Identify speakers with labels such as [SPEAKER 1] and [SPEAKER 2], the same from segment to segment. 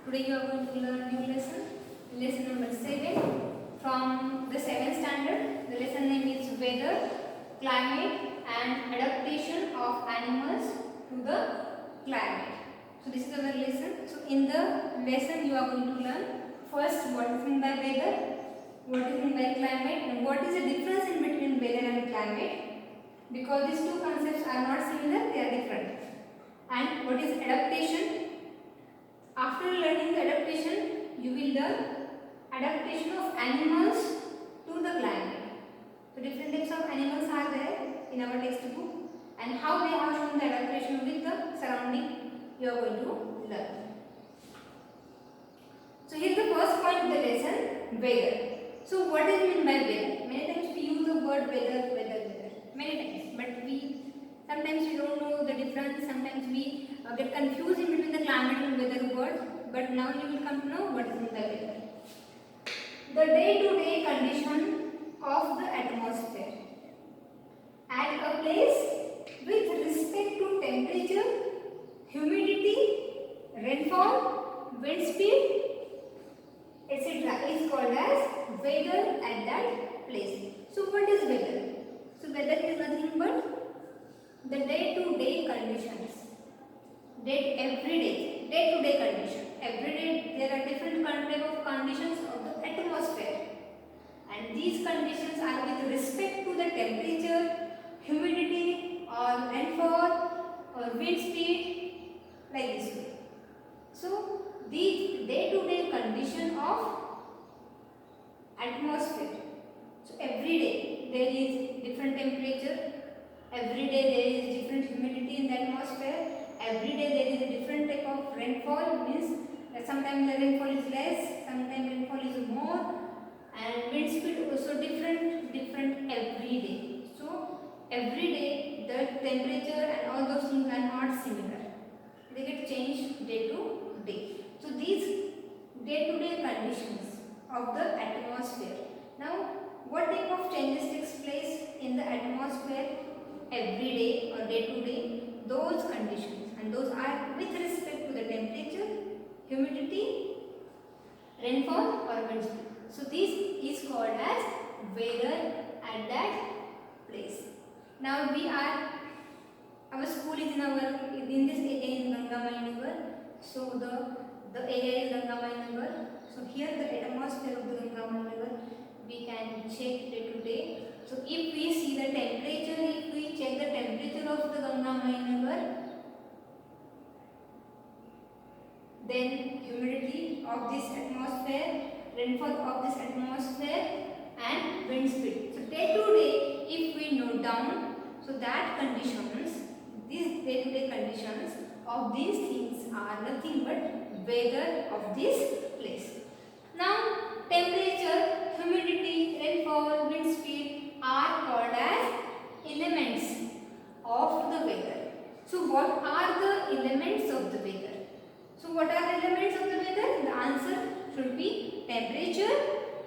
[SPEAKER 1] Today you are going to learn new lesson number 7 from the 7th standard. The lesson name is Weather, Climate and Adaptation of Animals to the Climate. So this is our lesson. So in the lesson you are going to learn first what is meant by weather, what is meant by climate, and what is the difference in between weather and climate, because these two concepts are not similar, they are different. And what is adaptation? After learning the adaptation, you will learn adaptation of animals to the climate. So different types of animals are there in our textbook, and how they have shown the adaptation with the surrounding you are going to learn. So here is the first point of the lesson, weather. So what is meant by weather? Many times we use the word weather, many times, but sometimes we don't know the difference. Sometimes we get confused in between the climate and weather words. But now you will come to know what is meant by weather. The day-to-day condition of the atmosphere at a place with respect to temperature, humidity, rainfall, wind speed, etc. is called as weather at that place. So what is weather? So weather is nothing but the day-to-day conditions. Day-to-day condition. Every day there are different type of conditions of the atmosphere, and these conditions are with respect to the temperature, humidity, or rainfall, or wind speed, like this way. So these day-to-day condition of atmosphere. So every day there is different temperature. Every day there is different humidity in the atmosphere. Every day there is a different type of rainfall. Means that sometimes the rainfall is less, sometimes rainfall is more, and wind speed also different every day. So every day the temperature and all those things are not similar. They get changed day to day. So these day-to-day conditions of the atmosphere. Now, what type of changes takes place in the atmosphere every day or day to day? Those conditions, and those are with respect to the temperature, humidity, rainfall, or wind speed. So this is called as weather at that place. Now our school is in this area in Gangamai Nagar. So the area is Gangamai Nagar. So here the atmosphere of the Gangamai Nagar we can check day to day. So if we see the temperature, if we check the temperature of the Gangamai Nagar, then humidity of this atmosphere, rainfall of this atmosphere, and wind speed. So day to day, if we note down, so that conditions, these day to day conditions of these things are nothing but weather of this place. Now temperature, humidity, rainfall, wind speed are called as elements of the weather. So what are the elements of the weather? So what are the elements of the weather? The answer should be temperature,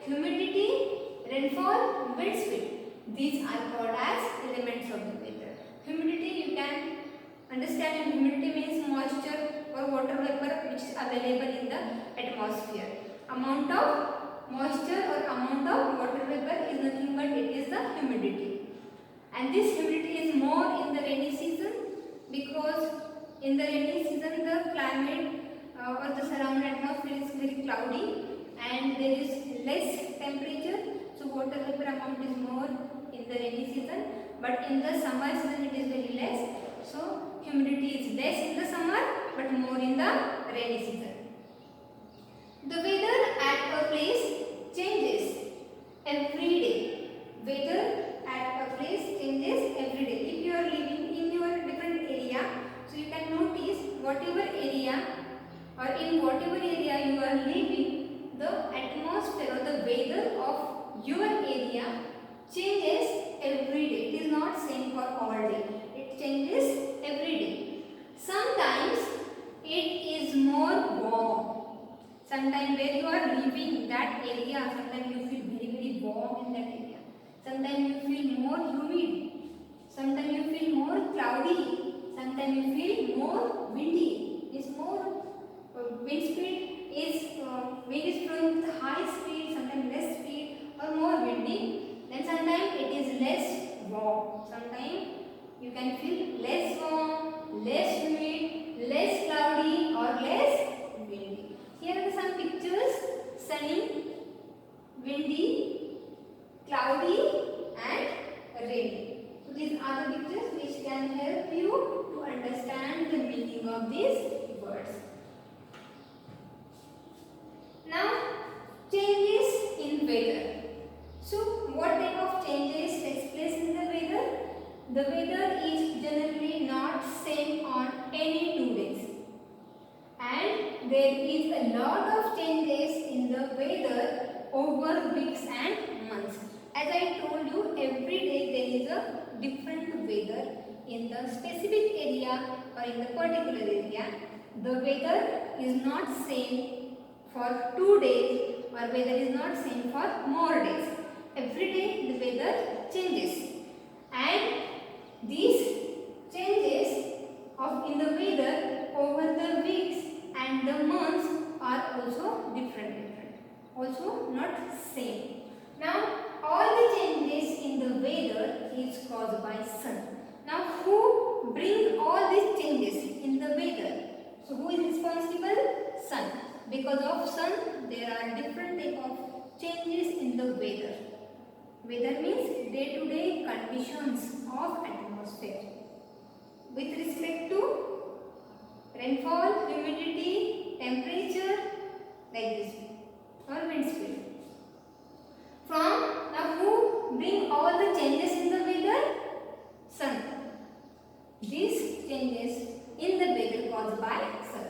[SPEAKER 1] humidity, rainfall, wind speed. These are called as elements of the weather. Humidity, you can understand, humidity means moisture or water vapor which is available in the atmosphere. Amount of moisture or amount of water vapor is nothing but it is the humidity. And this humidity is more in the rainy season, because in the rainy season the climate or the surrounding atmosphere is very cloudy and there is less temperature, so water vapor amount is more in the rainy season, but in the summer season it is very less. So humidity is less in the summer but more in the rainy season. The weather at a place changes every day. Weather at a place changes every day. If you are living in your different area, so you can notice whatever area or in whatever area you are living, the atmosphere or the weather of your area changes every day. It is not same for all day. It changes every day. Sometimes it is more warm. Sometimes where you are living in that area, sometimes you feel very warm in that area. Sometimes you feel more humid. Sometimes you feel more cloudy. Sometimes you feel more windy. It's more wind speed wind is flowing with high speed, sometimes less speed or more windy. Then sometimes it is less warm. Sometimes you can feel less warm, less humid, less cloudy or less windy. Here are some pictures: sunny, windy, cloudy and rainy. So these are the pictures which can help you to understand the meaning of these words. Now, changes in weather. So what type of changes takes place in the weather? The weather is generally not same on any 2 days. And there is a lot of changes in the weather over weeks and months. As I told you, every day there is a different weather in the specific area or in the particular area. The weather is not same for 2 days or weather is not same for more days. Every day the weather changes, and these changes in the weather over the weeks and the months are also different, also not same. Now all the changes in the weather is caused by sun. Now who bring all these changes in the weather? So who is responsible? Sun. Because of sun there are different type of changes in the weather. Weather means day-to-day conditions of atmosphere with respect to rainfall, humidity, temperature, like this, or wind speed. From now who bring all the changes in the weather? Sun. These changes in the weather caused by sun.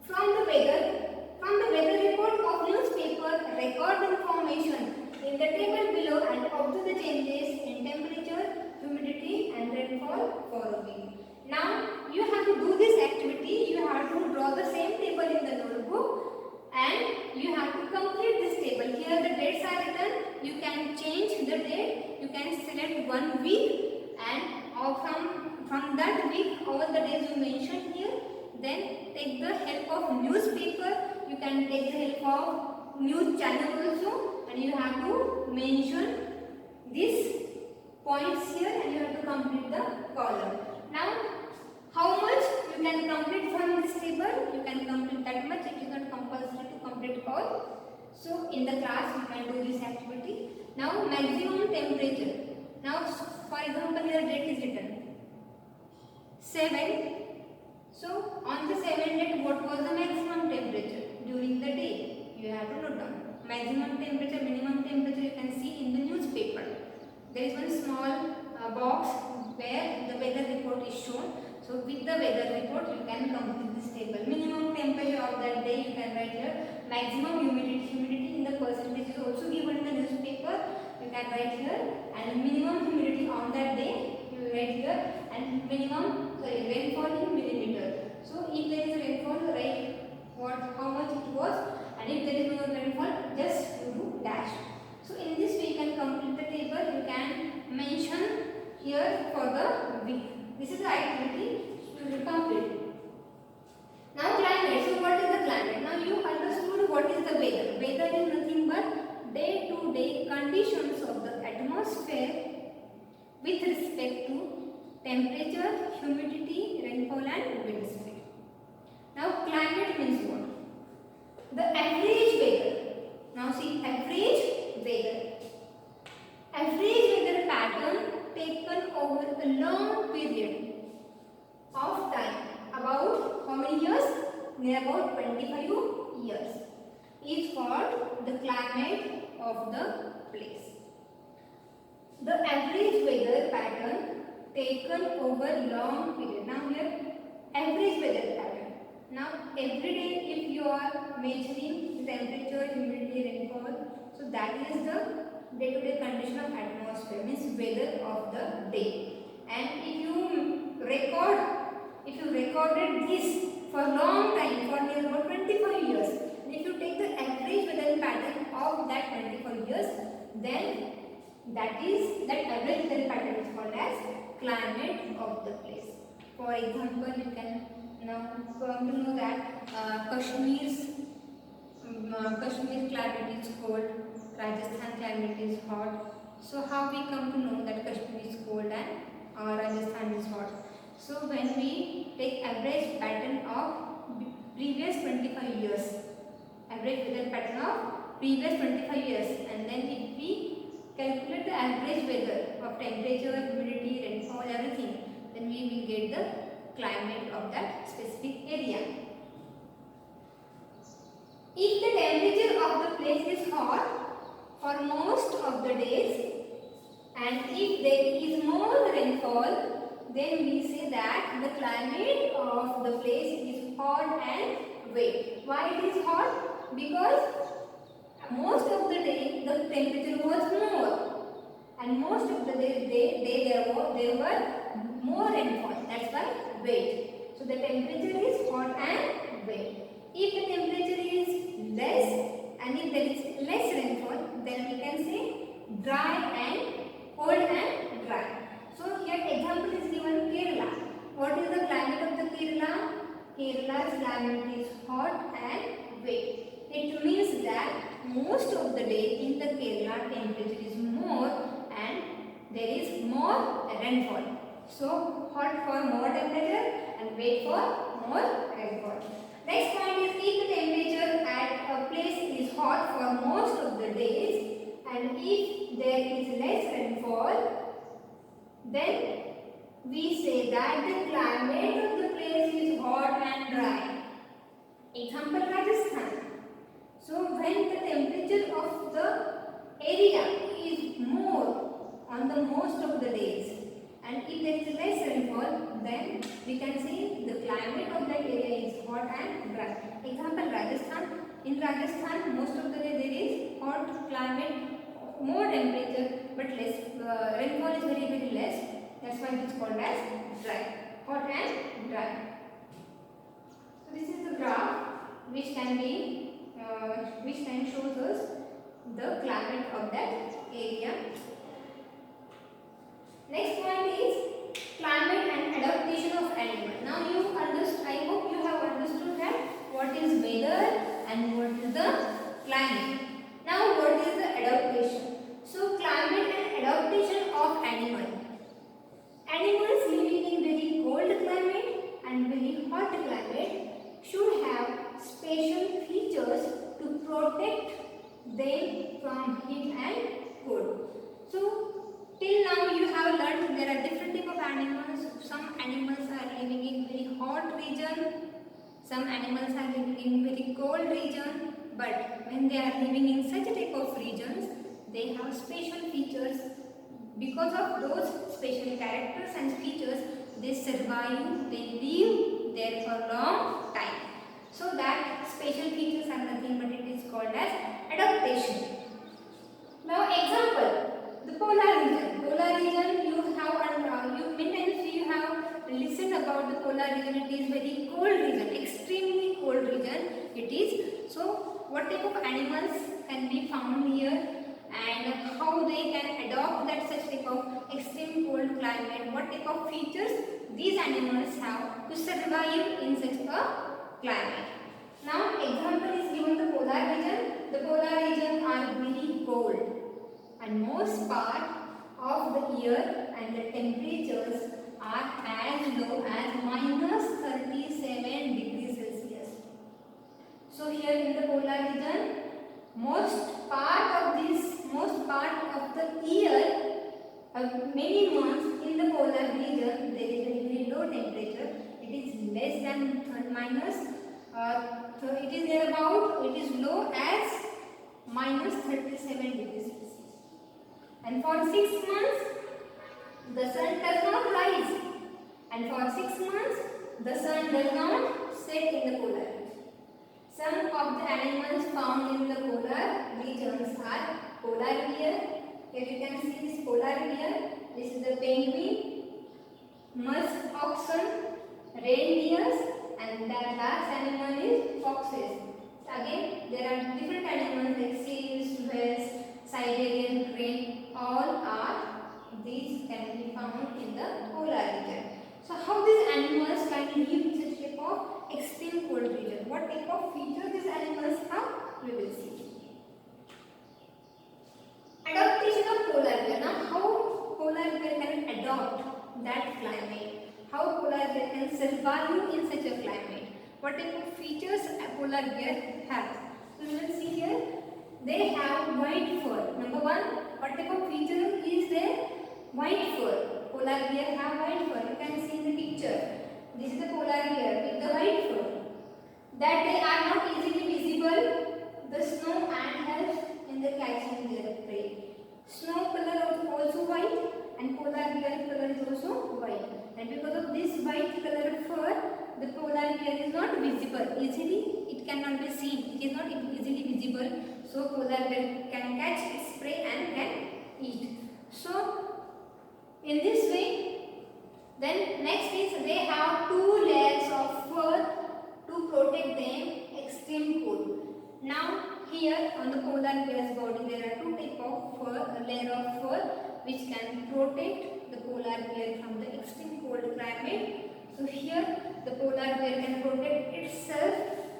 [SPEAKER 1] From the weather report of newspaper, record information in the table below and observe the changes in temperature, humidity and rainfall for a week. Now you have to do this activity. You have to draw the same table in the notebook and you have to complete this table. Here the dates are written. You can change the date. You can select 1 week and from that week all the days you mentioned here. Then take the help of newspaper. You can take the help of news channel also, and you have to mention these points here and you have to complete the column. Now how much you can complete from this table? You can complete that much. It is not compulsory to complete all. So in the class you can do this activity. Now maximum temperature. Now for example here date is written 7. So on the 7th date what was the maximum temperature during the day? You have to note down. Maximum temperature, minimum temperature you can see in the newspaper. There is one small box where the weather report is shown. So with the weather report you can complete this table. Minimum temperature of that day you can write here. Maximum humidity in the percentage is also given in the newspaper. You can write here, and minimum humidity on that day you will write here, and rainfall in millimeter. So if there is a rainfall, write how much it was, and if there is no rainfall, just you do dash. So in this way you can complete the table. You can mention here for the week. This is the activity you will complete. Now climate. So what is the climate? Now you understood what is the weather. Weather is nothing but day-to-day conditions of the atmosphere with respect to temperature, humidity, rainfall and wind speed. Now climate means what? The average weather. Now see, average weather. Average weather pattern taken over a long period of time. About how many years? Near about 25 years. Is called the climate of the place. The average weather pattern taken over long period. Now here average weather pattern. Now every day if you are measuring the temperature, humidity, rainfall, so that is the day-to-day condition of atmosphere, means weather of the day. And if you recorded this for long time, for near about 25 years, if you take the average weather pattern of that 25 years, then that average weather pattern is called as climate of the place. For example, you can now come to know that Kashmir's Kashmir climate is cold, Rajasthan climate is hot. So how we come to know that Kashmir is cold and Rajasthan is hot? So when we take average pattern of previous 25 years, average weather pattern of previous 25 years, and then if we calculate the average weather of temperature, humidity, rainfall, everything, then we will get the climate of that specific area. If the temperature of the place is hot for most of the days, and if there is more rainfall, then we say that the climate of the place is hot and wet. Why it is hot? Because most of the day the temperature was more, and most of the day there were more rainfall. That's why wet. So the temperature is hot and wet. If the temperature is less and if there is less rainfall, then we can say dry and cold and dry. So here example is given Kerala. What is the climate of the Kerala? Kerala's climate is hot and wet. It means that most of the day in the Kerala temperature is more and there is more rainfall. So hot for more temperature and wet for more rainfall. Next point is if the temperature at a place is hot for most of the days and if there is less rainfall, then we say that the climate of the place is hot and dry. Example Rajasthan. So when the temperature of the area is more on the most of the days and if there is less rainfall, then we can say the climate of that area is hot and dry. Example Rajasthan. In Rajasthan, most of the day there is hot climate, more temperature, but less rainfall is very less. That's why it is called as dry, hot and dry. So this is the graph which can shows us the climate of that area. Next point is climate and adaptation of animal. Now I hope you have understood that what is weather and what is the climate. Now what is the adaptation? So climate and adaptation of animal. Animals living in very cold climate and very hot climate should have special features to protect them from heat and cold. So till now you have learned there are different type of animals. Some animals are living in very hot region, some animals are living in very cold region, but when they are living in such a type of regions, they have special features. Because of those special characters and features, they survive, they live there for a long time. So that special features are nothing but it is called as adaptation. Now example, the polar region. Polar region many times you have listened about the polar region. It is very cold region, extremely cold region it is. So what type of animals can be found here and how they can adopt that such type of extreme cold climate, what type of features these animals have to survive in such a climate. Now example is given the polar region. The polar region are very cold and most part of the year and the temperatures are as low as minus 37 degrees Celsius. So here in the polar region, most part of the year, many months in the polar region, there is a very low temperature. It is less than minus. So it is low as minus 37 degrees Celsius. And for 6 months, the sun does not rise. And for 6 months, the sun does not set in the polar region. Some of the animals found in the polar regions are polar bear. Here you can see this polar bear. This is the penguin, musk oxen, reindeers, and that last animal is foxes. Again, there are different animals like seals, whales, Siberian crane. All these can be found in the polar region. So how these animals can live in such type of extreme cold region? What type of features these animals have? what type of features a polar bear has. So we will see here, they have white fur. Number one, what type of feature is there? White fur. Polar bear have white fur. You can see in the picture. This is the polar bear with the white fur. That they are not easily visible. The snow and helps in the catching their prey. Snow color is also white and polar bear color is also white. And because of this white color fur, the polar bear is not visible easily. It cannot be seen. It is not easily visible. So polar bear can catch its prey and can eat. So in this way, then next is they have 2 layers of fur to protect them extreme cold. Now here on the polar bear's body there are 2 type of fur, a layer of fur which can protect the polar bear from the extreme cold climate. So here the polar bear can protect itself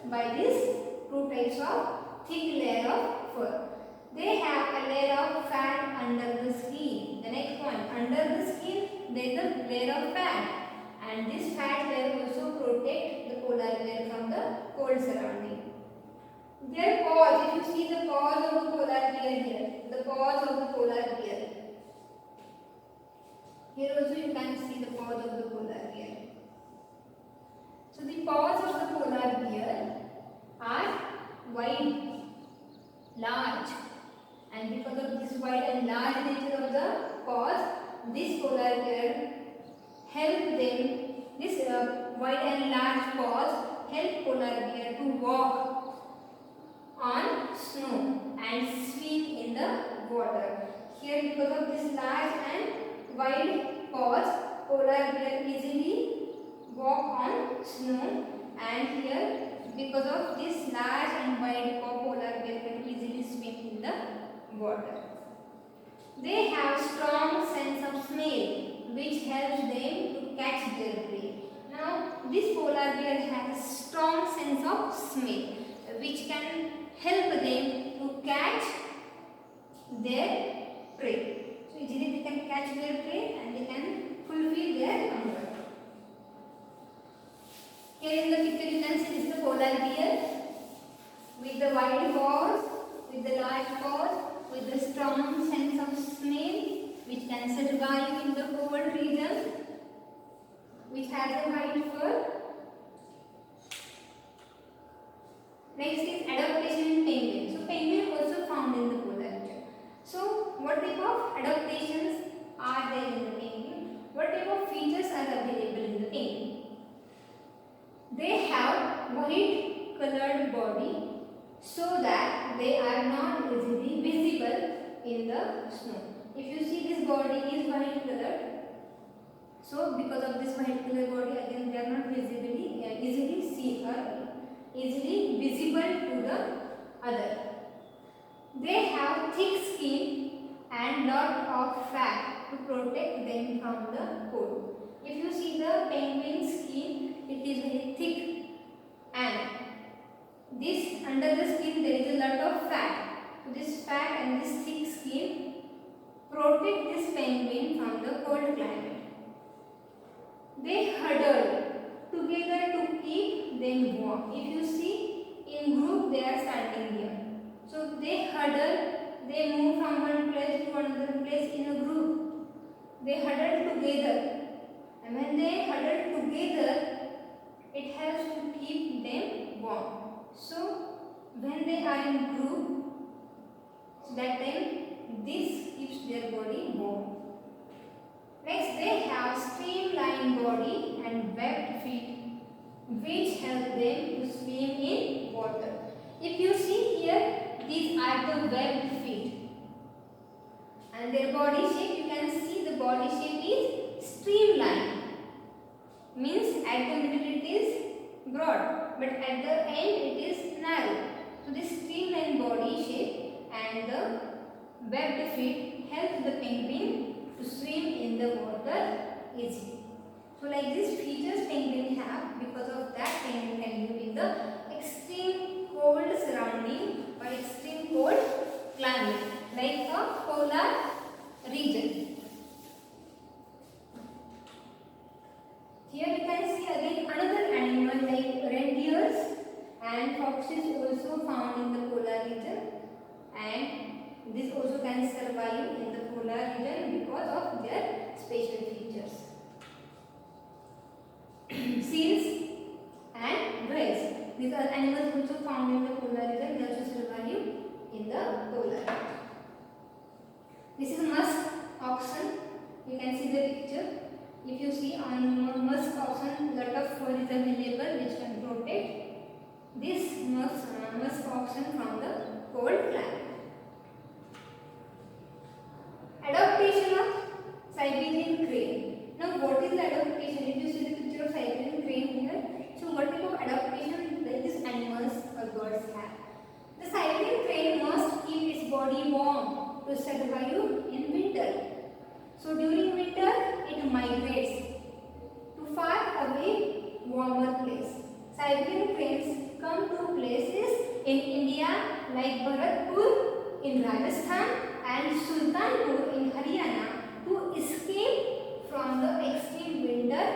[SPEAKER 1] by these 2 types of thick layer of fur. They have a layer of fat under the skin. The next point, under the skin there is a layer of fat, and this fat layer also protect the polar bear from the cold surrounding. Their paws, if you see the paws of the polar bear here, the paws of the polar bear. Here also you can see the paws of the polar bear. So the paws of the polar bear are wide, large, and because of this wide and large nature of the paws, this polar bear help them. This wide and large paws help polar bear to walk on snow and swim in the water. Here because of this large and wide paws, polar bear easily walk on snow, and here because of this large and wide paw, polar bear can easily swim in the water. They have strong sense of smell which helps them to catch their prey. Now this polar bear has a strong sense of smell which can help them to catch their prey. So easily they can catch their prey and they can fulfill their hunger. Here in the picture you can see this is the polar bear with the wide paws, with the large paws, with the strong sense of smell which can survive in the cold region, which has a white fur. Next is adaptation in penguin. So penguin also found in the polar region. So what type of adaptations are there in the penguin? What type of features are available in the penguin? They have white colored body so that they are not easily visible in the snow. If you see this body is white colored, so because of this white colored body again they are not easily seen or easily visible to the other. They have thick skin and lot of fat to protect them from the cold. If you see the penguin skin, it is very thick, and this under the skin there is a lot of fat. So this fat and this thick skin protect this penguin from the cold climate. They huddle together to keep them warm. If you see in group they are standing here. So they huddle, they move from one place to another place in a group. They huddle together, and when they huddle together it helps to keep them warm. So when they are in group, that time this keeps their body warm. Next, they have streamlined body and webbed feet which help them to swim in water. If you see here, these are the webbed feet, and their body shape, you can see the body shape is streamlined, means at the middle it is broad but at the end it is narrow. So this streamlined body shape and the webbed feet help the penguin to swim in the water easily. So like these features penguin have, because of that penguin can live in the extreme cold surrounding or extreme cold climate like a polar region. Here we can see again another animal like reindeers fox is also found in the polar region, and this also can survive in the polar region because of their special features. Seals and whales. These are animals also found in the polar region. They also survive in the polar region. This is musk oxen. You can see the picture. If you see on musk oxen, lot of fur is available which can protect this musk oxen from the cold climate. Adaptation of Siberian crane. Now, what is the adaptation? If you see the picture of Siberian crane here, so what type of adaptation that these animals or birds have? The Siberian crane must keep its body warm to survive in winter. So during winter, it migrates to far away, warmer place. Siberian cranes come to places in India like Bharatpur in Rajasthan and Sultanpur in Haryana to escape from the extreme winter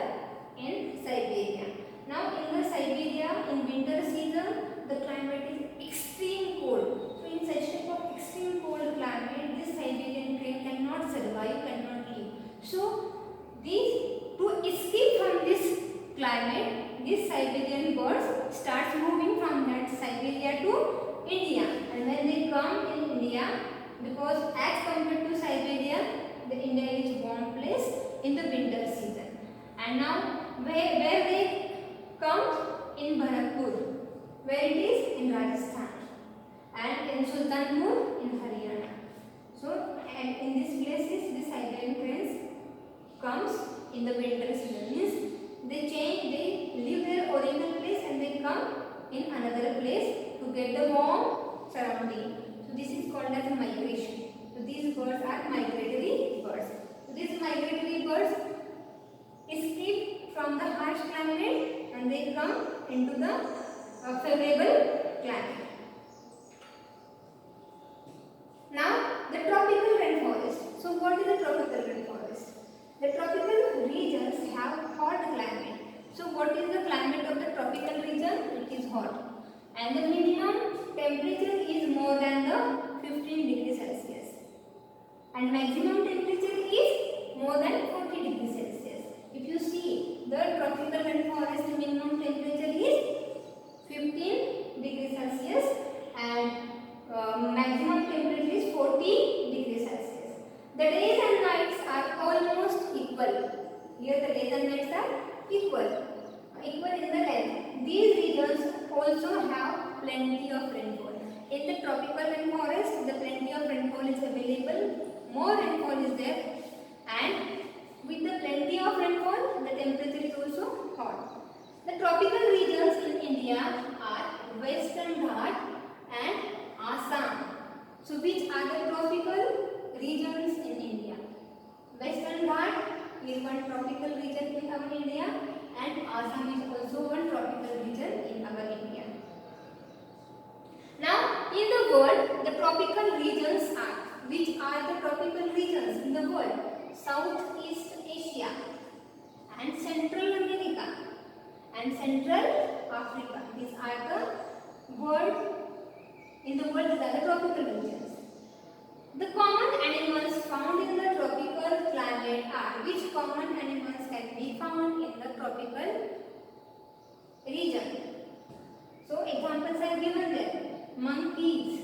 [SPEAKER 1] in Siberia. Now in the Siberia, in winter season, the climate is extreme cold. So in such type of extreme cold climate, this Siberian crane cannot survive, cannot live. So to escape from this climate, these Siberian birds starts moving from that Siberia to India, and when they come in India, because as compared to Siberia, the India is warm place in the winter season. And now where they come in Bharatpur, where it is in Rajasthan, and in Sultanpur in Haryana. So and in these places, the Siberian cranes comes in the winter season. Means they leave their original place and they come in another place to get the warm surrounding. So this is called as migration. So these birds are migratory birds. So these migratory birds escape from the harsh climate and they come into the favorable climate. Now the tropical rainforest. So what is the tropical rainforest? The tropical regions have hot climate. So what is the climate of the tropical region? It is hot. And the minimum temperature is more than the 15 degrees Celsius. And maximum temperature is more than 40 degrees Celsius. If you see, the tropical rainforest minimum temperature is 15 degrees Celsius and maximum temperature is 40 degrees Celsius. The days and nights are almost equal. Here the days and nights are equal in the length. These regions also have plenty of rainfall. In the tropical rainforest, the plenty of rainfall is available. More rainfall is there, and with the plenty of rainfall, the temperature is also hot. The tropical regions in India are Western Ghat and Assam. So which are the tropical regions in India? Western Ghat is one tropical region in our India, and Assam is also one tropical region in our India. Now in the world, the tropical regions are, which are the tropical regions in the world? Southeast Asia and Central America and Central Africa. These are the world, in the world these are the tropical regions. The common animals found in the tropical climate are, which common animals can be found in the tropical region? So examples are given there. Monkeys.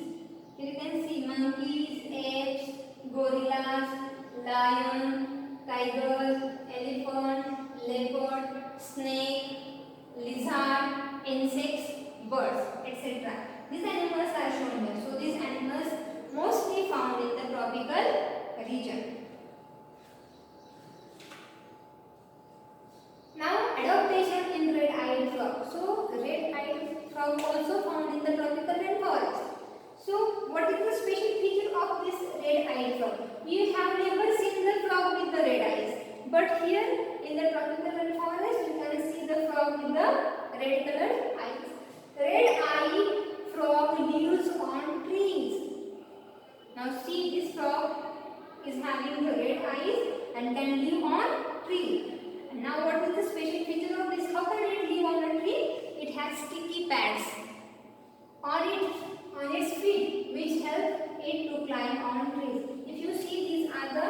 [SPEAKER 1] Here you can see monkeys, apes, gorillas, lion, tiger, elephant, leopard, snake, lizard, insects, birds, etc. These animals are shown here. So these animals mostly found in the tropical region. Now adaptation in red-eyed frog. So red-eyed frog also found in the tropical rainforest. So what is the special feature of this red-eyed frog? You have never seen the frog with the red eyes, but here in the tropical rainforest you can see the frog with the red colored eyes. Red-eyed frog lives on trees. Now see, this frog is having the red eyes and can live on tree. And now what is the special feature of this? How can it live on a tree? It has sticky pads. climb on trees. If you see, these are the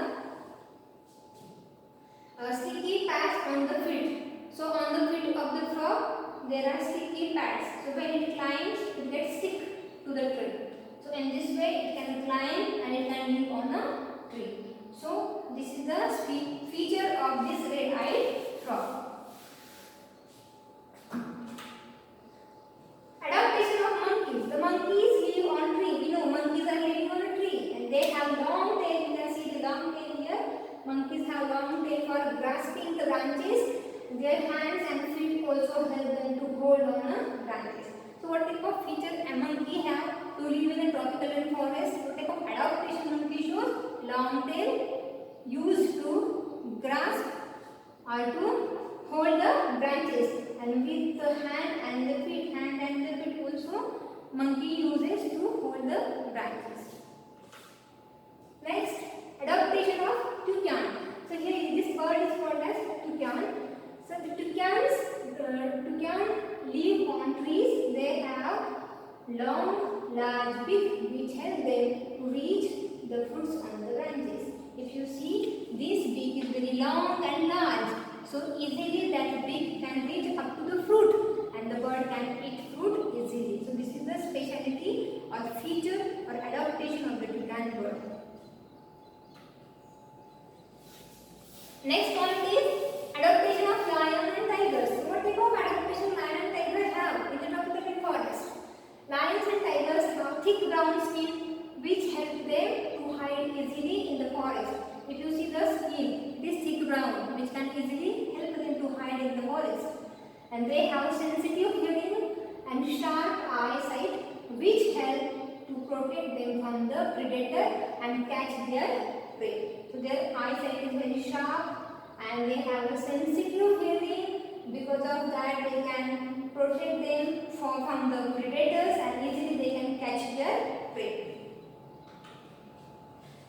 [SPEAKER 1] sticky pads on the feet. So on the feet of the frog there are sticky pads. So when it climbs, it gets stick to the tree. So in this way it can climb and it can live on a tree. So this is the feature of this red-eyed frog. Adaptation of monkeys. The monkeys live on tree. We know monkeys are living on a tree and they have long tail. You can see the long tail here. Monkeys have long tail for grasping the branches. Their hands and feet also help them to hold on the branches. So what type of feature a monkey have to live in a tropical rainforest? What type of adaptation monkey shows? Long tail used to grasp or to hold the branches, and with the hand and the feet also monkey uses to hold the branches. Next, adaptation of toucan. So here this bird is called as toucan. So the toucan live on trees. They have long, large beak which help them to reach the fruits on the branches. If you see, this beak is very long and large. So easily that beak can reach up to the fruit and the bird can eat fruit easily. So this is the speciality or feature or adaptation of the toucan bird. Next point is adaptation of lion and tigers. So what type of adaptation lion and tiger have in the tropical rainforest? Lions and tigers have thick brown skin which help them to hide easily in the forest. If you see the skin, it is thick brown which can easily help them to hide in the forest. And they have sensitive hearing and sharp eyesight which help to protect them from the predator and catch their prey. So their eyesight is very sharp and they have a sensitive hearing. Because of that they can protect them from the predators and easily they can catch their prey.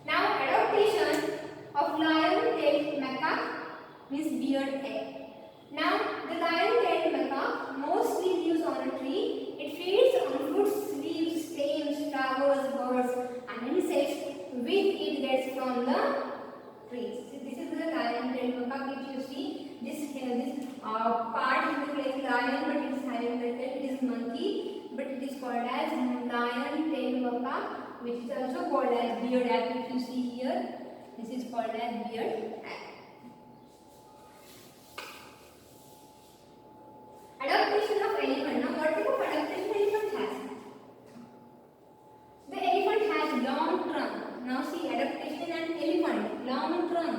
[SPEAKER 1] Now adaptation of lion-tailed macaque means beard egg. Now the lion-tailed macaque mostly lives on a tree. It feeds on fruits, leaves, stems, flowers, birds and insects which it gets from the trees. So this is the lion-tailed macaque. If you see this part is like lion but it is having the tail. It is monkey but it is called as lion-tailed macaque, which is also called as beard egg. If you see here, this is called as beard egg. Adaptation of elephant. Now what type of adaptation elephant has? The elephant has long trunk. Now see adaptation and elephant. Long trunk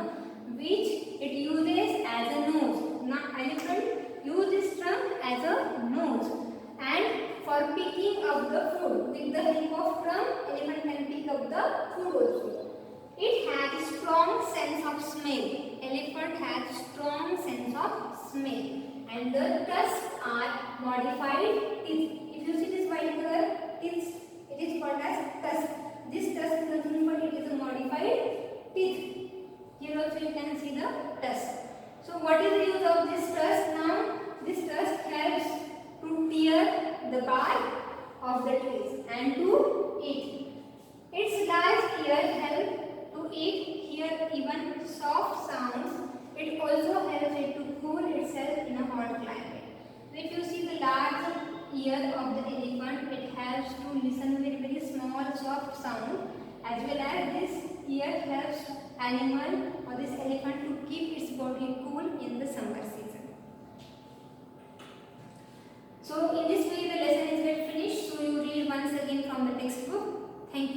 [SPEAKER 1] which it uses as a nose. Now elephant uses trunk as a nose and for picking up the food. With the help of trunk, elephant can pick up the food also. It has strong sense of smell. Elephant has strong sense of smell. And the tusks are modified teeth. If you see this white color, teeth, it is called as tusk. This tusk is nothing but it is a modified teeth. Here also you can see the tusk. So what is the use of this tusk now? This tusk helps to tear the bark of the trees and to eat. Its large ears help to hear even soft sounds. It also helps it to cool itself in a hot climate. So if you see the large ear of the elephant, it helps to listen with very small soft sound, as well as this ear helps animal or this elephant to keep its body cool in the summer season. So in this way the lesson is get finished. So you read once again from the textbook. Thank you.